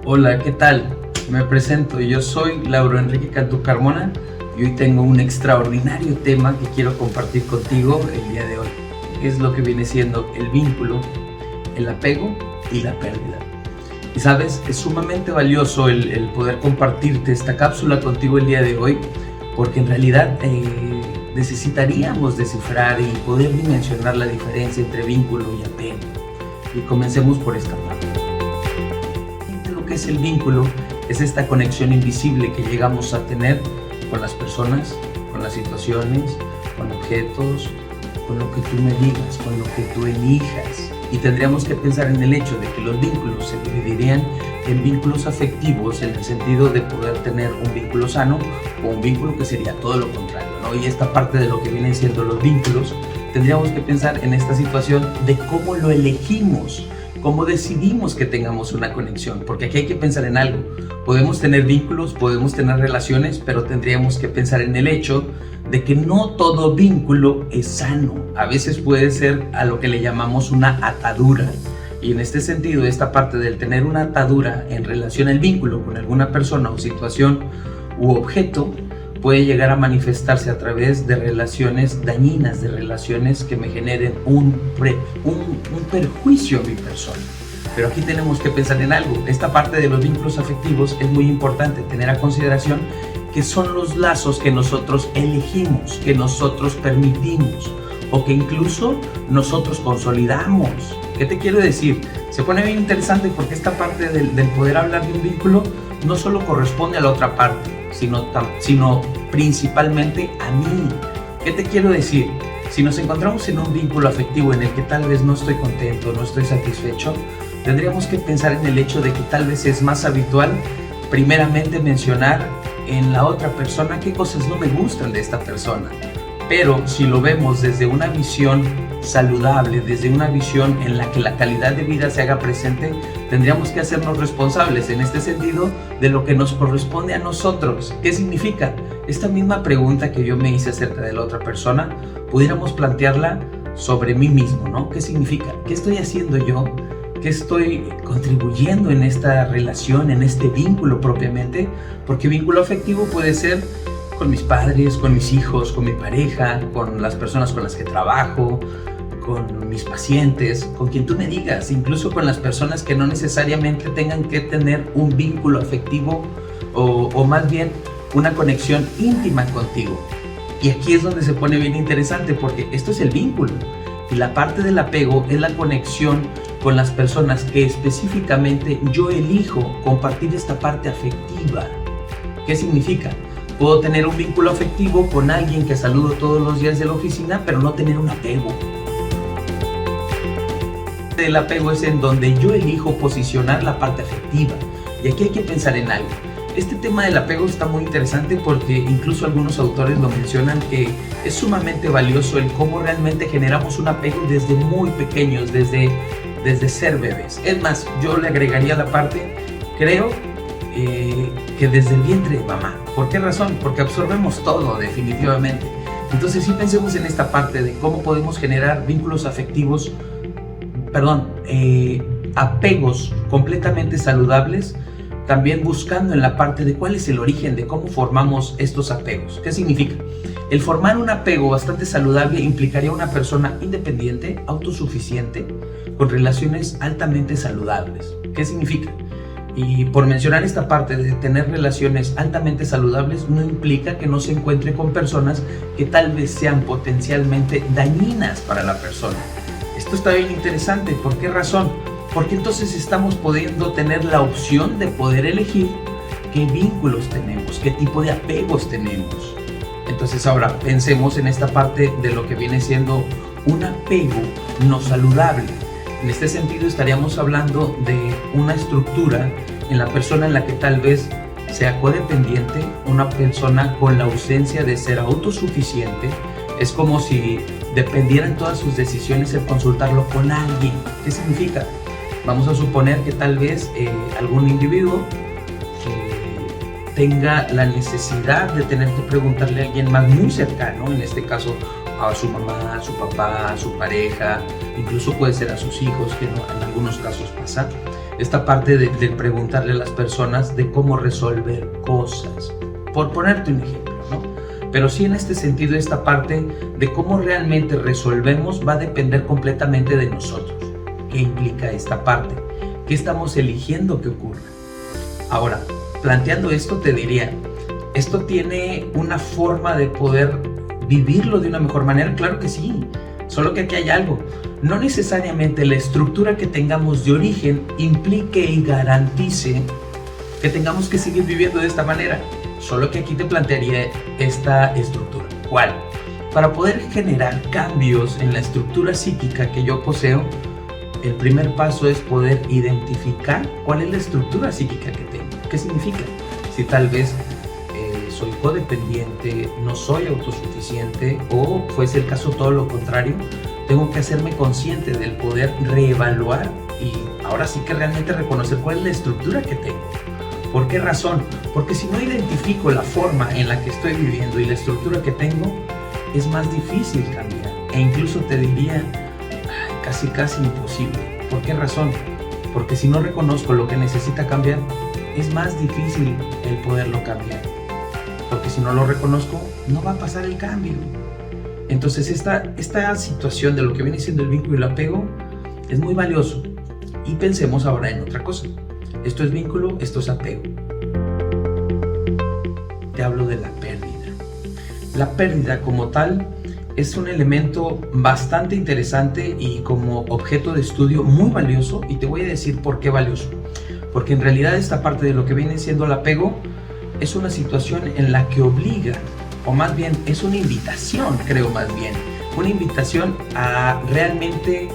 Hola, ¿qué tal? Me presento, yo soy Lauro Enrique Cantú Carmona y hoy tengo un extraordinario tema que quiero compartir contigo el día de hoy. Es lo que viene siendo el vínculo, el apego y la pérdida. Y sabes, es sumamente valioso el poder compartirte esta cápsula contigo el día de hoy, porque en realidad necesitaríamos descifrar y poder dimensionar la diferencia entre vínculo y apego. Y comencemos por esta parte. Lo que es el vínculo es esta conexión invisible que llegamos a tener con las personas, con las situaciones, con objetos, con lo que tú me digas, con lo que tú elijas. Y tendríamos que pensar en el hecho de que los vínculos se dividirían en vínculos afectivos, en el sentido de poder tener un vínculo sano o un vínculo que sería todo lo contrario, ¿no? Y esta parte de lo que vienen siendo los vínculos, tendríamos que pensar en esta situación de cómo lo elegimos, cómo decidimos que tengamos una conexión, porque aquí hay que pensar en algo. Podemos tener vínculos, podemos tener relaciones, pero tendríamos que pensar en el hecho de que no todo vínculo es sano. A veces puede ser a lo que le llamamos una atadura. Y en este sentido, esta parte del tener una atadura en relación al vínculo con alguna persona o situación u objeto puede llegar a manifestarse a través de relaciones dañinas, de relaciones que me generen un perjuicio a mi persona. Pero aquí tenemos que pensar en algo. Esta parte de los vínculos afectivos es muy importante tener a consideración, que son los lazos que nosotros elegimos, que nosotros permitimos o que incluso nosotros consolidamos. ¿Qué te quiero decir? Se pone bien interesante porque esta parte del poder hablar de un vínculo no solo corresponde a la otra parte, sino principalmente a mí. ¿Qué te quiero decir? Si nos encontramos en un vínculo afectivo en el que tal vez no estoy contento, no estoy satisfecho, tendríamos que pensar en el hecho de que tal vez es más habitual primeramente mencionar en la otra persona qué cosas no me gustan de esta persona. Pero si lo vemos desde una visión saludable, desde una visión en la que la calidad de vida se haga presente, tendríamos que hacernos responsables en este sentido de lo que nos corresponde a nosotros. ¿Qué significa? Esta misma pregunta que yo me hice acerca de la otra persona, pudiéramos plantearla sobre mí mismo, ¿no? ¿Qué significa? ¿Qué estoy haciendo yo? ¿Qué estoy contribuyendo en esta relación, en este vínculo propiamente? Porque vínculo afectivo puede ser con mis padres, con mis hijos, con mi pareja, con las personas con las que trabajo, con mis pacientes, con quien tú me digas, incluso con las personas que no necesariamente tengan que tener un vínculo afectivo o más bien una conexión íntima contigo. Y aquí es donde se pone bien interesante, porque esto es el vínculo y la parte del apego es la conexión con las personas que específicamente yo elijo compartir esta parte afectiva. ¿Qué significa? Puedo tener un vínculo afectivo con alguien que saludo todos los días de la oficina, pero no tener un apego. El apego es en donde yo elijo posicionar la parte afectiva. Y aquí hay que pensar en algo. Este tema del apego está muy interesante porque incluso algunos autores lo mencionan, que es sumamente valioso el cómo realmente generamos un apego desde muy pequeños, desde ser bebés. Es más, yo le agregaría la parte, creo, que desde el vientre de mamá. ¿Por qué razón? Porque absorbemos todo, definitivamente. Entonces sí pensemos en esta parte de cómo podemos generar vínculos afectivos, apegos completamente saludables, también buscando en la parte de cuál es el origen de cómo formamos estos apegos. ¿Qué significa? El formar un apego bastante saludable implicaría una persona independiente, autosuficiente, con relaciones altamente saludables. ¿Qué significa? Y por mencionar esta parte de tener relaciones altamente saludables, no implica que no se encuentre con personas que tal vez sean potencialmente dañinas para la persona. Esto está bien interesante. ¿Por qué razón? Porque entonces estamos pudiendo tener la opción de poder elegir qué vínculos tenemos, qué tipo de apegos tenemos. Entonces ahora pensemos en esta parte de lo que viene siendo un apego no saludable. En este sentido estaríamos hablando de una estructura en la persona en la que tal vez sea codependiente, una persona con la ausencia de ser autosuficiente. Es como si dependieran todas sus decisiones el consultarlo con alguien. ¿Qué significa? Vamos a suponer que tal vez algún individuo tenga la necesidad de tener que preguntarle a alguien más muy cercano, en este caso a su mamá, a su papá, a su pareja, incluso puede ser a sus hijos, que en algunos casos pasa. esta parte de preguntarle a las personas de cómo resolver cosas, por ponerte un ejemplo, ¿no? Pero sí, en este sentido, esta parte de cómo realmente resolvemos va a depender completamente de nosotros. ¿Qué implica esta parte? ¿Qué estamos eligiendo que ocurra? Ahora, planteando esto, te diría, ¿esto tiene una forma de poder vivirlo de una mejor manera? Claro que sí, solo que aquí hay algo. No necesariamente la estructura que tengamos de origen implique y garantice que tengamos que seguir viviendo de esta manera. Solo que aquí te plantearía esta estructura. ¿Cuál? Para poder generar cambios en la estructura psíquica que yo poseo, el primer paso es poder identificar cuál es la estructura psíquica que tengo. ¿Qué significa? Si tal vez soy codependiente, no soy autosuficiente, o fuese el caso todo lo contrario, tengo que hacerme consciente del poder reevaluar y ahora sí que realmente reconocer cuál es la estructura que tengo. ¿Por qué razón? Porque si no identifico la forma en la que estoy viviendo y la estructura que tengo, es más difícil cambiar. E incluso te diría, casi imposible. ¿Por qué razón? Porque si no reconozco lo que necesita cambiar, es más difícil el poderlo cambiar. Porque si no lo reconozco, no va a pasar el cambio. Entonces esta situación de lo que viene siendo el vínculo y el apego es muy valioso. Y pensemos ahora en otra cosa. Esto es vínculo, esto es apego. Te hablo de la pérdida. La pérdida como tal es un elemento bastante interesante y como objeto de estudio muy valioso, y te voy a decir por qué valioso. Porque en realidad esta parte de lo que viene siendo el apego es una situación en la que obliga, o más bien es una invitación, creo más bien, una invitación a realmente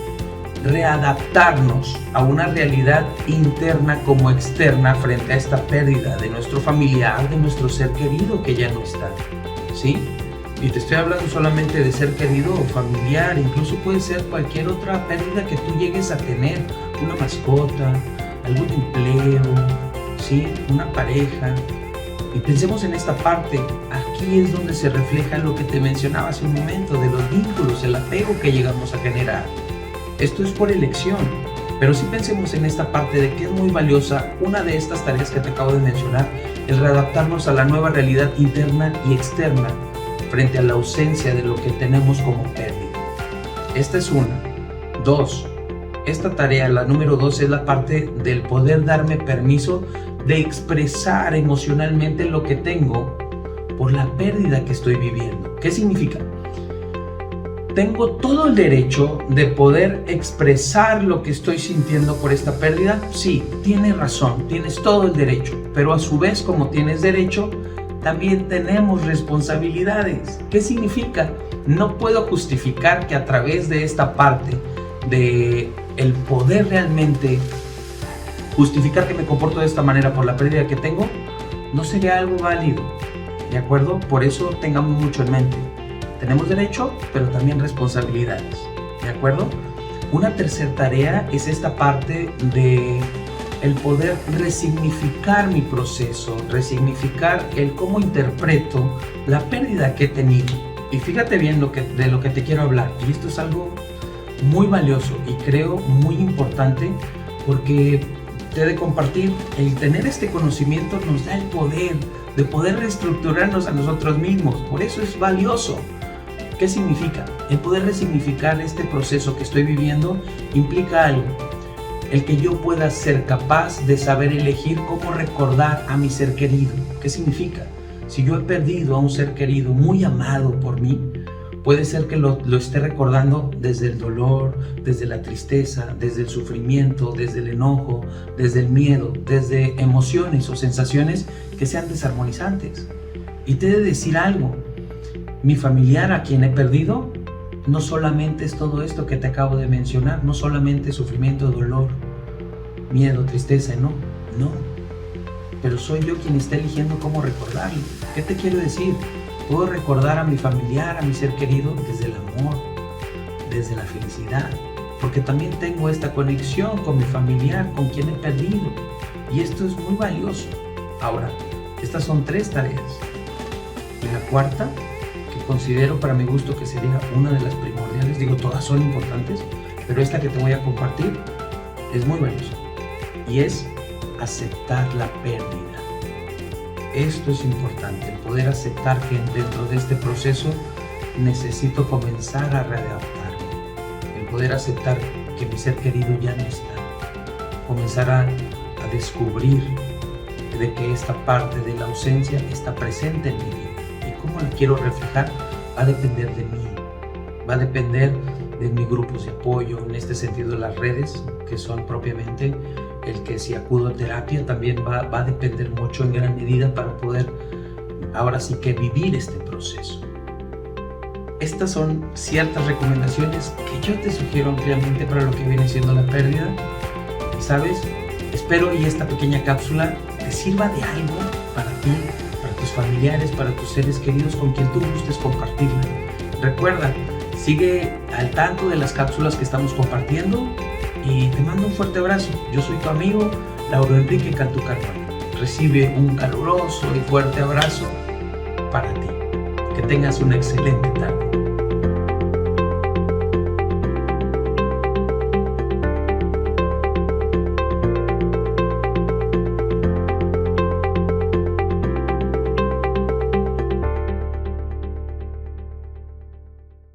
readaptarnos a una realidad interna como externa frente a esta pérdida de nuestro familiar, de nuestro ser querido que ya no está, ¿sí? Y te estoy hablando solamente de ser querido o familiar, incluso puede ser cualquier otra pérdida que tú llegues a tener, una mascota, algún empleo, ¿sí? Una pareja. Y pensemos en esta parte, aquí es donde se refleja lo que te mencionaba hace un momento, de los vínculos, el apego que llegamos a generar. Esto es por elección, pero sí pensemos en esta parte de que es muy valiosa una de estas tareas que te acabo de mencionar, el readaptarnos a la nueva realidad interna y externa frente a la ausencia de lo que tenemos como pérdida. Esta es una. Dos, esta tarea, la número 2, es la parte del poder darme permiso de expresar emocionalmente lo que tengo por la pérdida que estoy viviendo. ¿Qué significa? ¿Tengo todo el derecho de poder expresar lo que estoy sintiendo por esta pérdida? Sí, tienes razón, tienes todo el derecho, pero a su vez, como tienes derecho, también tenemos responsabilidades. ¿Qué significa? No puedo justificar que a través de esta parte de el poder realmente justificar que me comporto de esta manera por la pérdida que tengo, no sería algo válido, ¿de acuerdo? Por eso tengamos mucho en mente. Tenemos derecho, pero también responsabilidades, ¿de acuerdo? Una tercera tarea es esta parte de el poder resignificar mi proceso, resignificar el cómo interpreto la pérdida que he tenido. Y fíjate bien de lo que te quiero hablar, y esto es algo muy valioso y creo muy importante, porque te he de compartir, el tener este conocimiento nos da el poder de poder reestructurarnos a nosotros mismos. Por eso es valioso. ¿Qué significa? El poder resignificar este proceso que estoy viviendo implica algo. El que yo pueda ser capaz de saber elegir cómo recordar a mi ser querido. ¿Qué significa? Si yo he perdido a un ser querido muy amado por mí, puede ser que lo esté recordando desde el dolor, desde la tristeza, desde el sufrimiento, desde el enojo, desde el miedo, desde emociones o sensaciones que sean desarmonizantes. Y te he de decir algo, mi familiar a quien he perdido, no solamente es todo esto que te acabo de mencionar, no solamente sufrimiento, dolor, miedo, tristeza, no, pero soy yo quien está eligiendo cómo recordarlo. ¿Qué te quiero decir? Puedo recordar a mi familiar, a mi ser querido, desde el amor, desde la felicidad, porque también tengo esta conexión con mi familiar, con quien he perdido, y esto es muy valioso. Ahora, estas son 3 tareas, y la cuarta, que considero para mi gusto que sería una de las primordiales, digo, todas son importantes, pero esta que te voy a compartir es muy valiosa, y es aceptar la pérdida. Esto es importante, el poder aceptar que dentro de este proceso necesito comenzar a readaptarme, el poder aceptar que mi ser querido ya no está, comenzar a descubrir de que esta parte de la ausencia está presente en mi vida y cómo la quiero reflejar va a depender de mí, va a depender de mis grupos de apoyo, en este sentido las redes, que son propiamente el que si acudo a terapia también va a depender mucho en gran medida para poder ahora sí que vivir este proceso. Estas son ciertas recomendaciones que yo te sugiero ampliamente para lo que viene siendo la pérdida. Y sabes, espero y esta pequeña cápsula te sirva de algo para ti, para tus familiares, para tus seres queridos con quien tú gustes compartirla. Recuerda, sigue al tanto de las cápsulas que estamos compartiendo y te mando un fuerte abrazo. Yo soy tu amigo Lauro Enrique Cantú Carvalho. Recibe un caluroso y fuerte abrazo para ti. Que tengas una excelente tarde.